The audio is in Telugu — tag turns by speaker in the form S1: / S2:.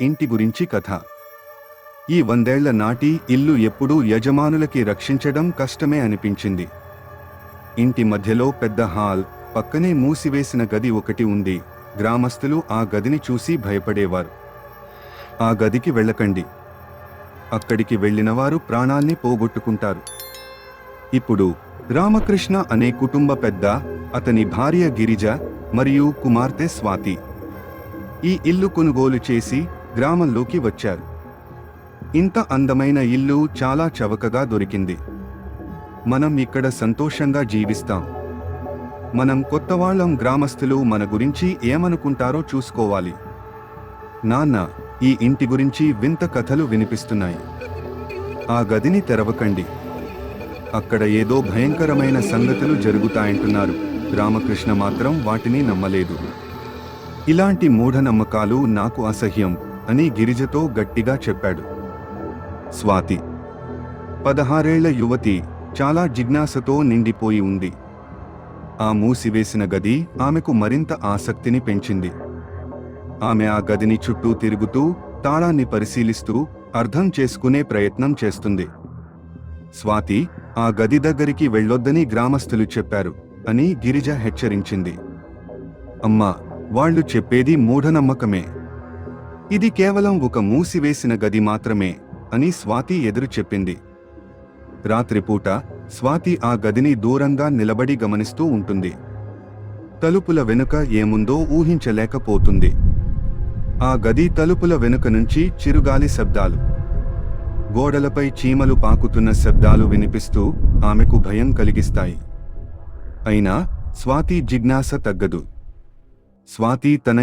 S1: ఇంటి గురించి కథ. ఈ 100 ఏళ్ల నాటి ఇల్లు ఎప్పుడూ యజమానులకి రక్షించడం కష్టమే అనిపించింది. ఇంటి మధ్యలో పెద్ద హాల్, పక్కనే మూసివేసిన గది ఒకటి ఉంది. గ్రామస్తులు ఆ గదిని చూసి భయపడేవారు. ఆ గదికి వెళ్ళకండి, అక్కడికి వెళ్ళినవారు ప్రాణాల్ని పోగొట్టుకుంటారు. ఇప్పుడు రామకృష్ణ అనే కుటుంబ పెద్ద, అతని భార్య గిరిజ మరియు కుమార్తె స్వాతి ఈ ఇల్లు కొనుగోలు చేసి గ్రామంలోకి వచ్చారు. ఇంత అందమైన ఇల్లు చాలా చవకగా దొరికింది. మనం ఇక్కడ సంతోషంగా జీవిస్తాం. మనం కొత్తవాళ్ళం, గ్రామస్తులు మన గురించి ఏమనుకుంటారో చూసుకోవాలి. నాన్న, ఈ ఇంటి గురించి వింత కథలు వినిపిస్తున్నాయి. ఆ గదిని తెరవకండి, అక్కడ ఏదో భయంకరమైన సంగతులు జరుగుతాయంటున్నారు. రామకృష్ణ మాత్రం వాటిని నమ్మలేదు. ఇలాంటి మూఢనమ్మకాలు నాకు అసహ్యం అని గిరిజతో గట్టిగా చెప్పాడు. స్వాతి 16 ఏళ్ల యువతి, చాలా జిజ్ఞాసతో నిండిపోయి ఉంది. ఆ మూసివేసిన గది ఆమెకు మరింత ఆసక్తిని పెంచింది. ఆమె ఆ గదిని చుట్టూ తిరుగుతూ తాళాన్ని పరిశీలిస్తూ అర్థం చేసుకునే ప్రయత్నం చేస్తుంది. స్వాతి, ఆ గది దగ్గరికి వెళ్ళొద్దని గ్రామస్తులు చెప్పారు అని గిరిజ హెచ్చరించింది. అమ్మా, వాళ్ళు చెప్పేది మూఢనమ్మకమే. ఇది కేవలం ఒక మూసివేసిన గది మాత్రమే అని స్వాతి ఎదురు చెప్పింది. రాత్రిపూట స్వాతి ఆ గదిని దూరంగా నిలబడి గమనిస్తూ ఉంటుంది. తలుపుల వెనుక ఏముందో ఊహించలేకపోతుంది. ఆ గది తలుపుల వెనుక నుంచి చిరుగాలి శబ్దాలు, గోడలపై చీమలు పాకుతున్న శబ్దాలు వినిపిస్తూ ఆమెకు భయం కలిగిస్తాయి. అయినా స్వాతి జిజ్ఞాస తగ్గదు. స్వాతి తన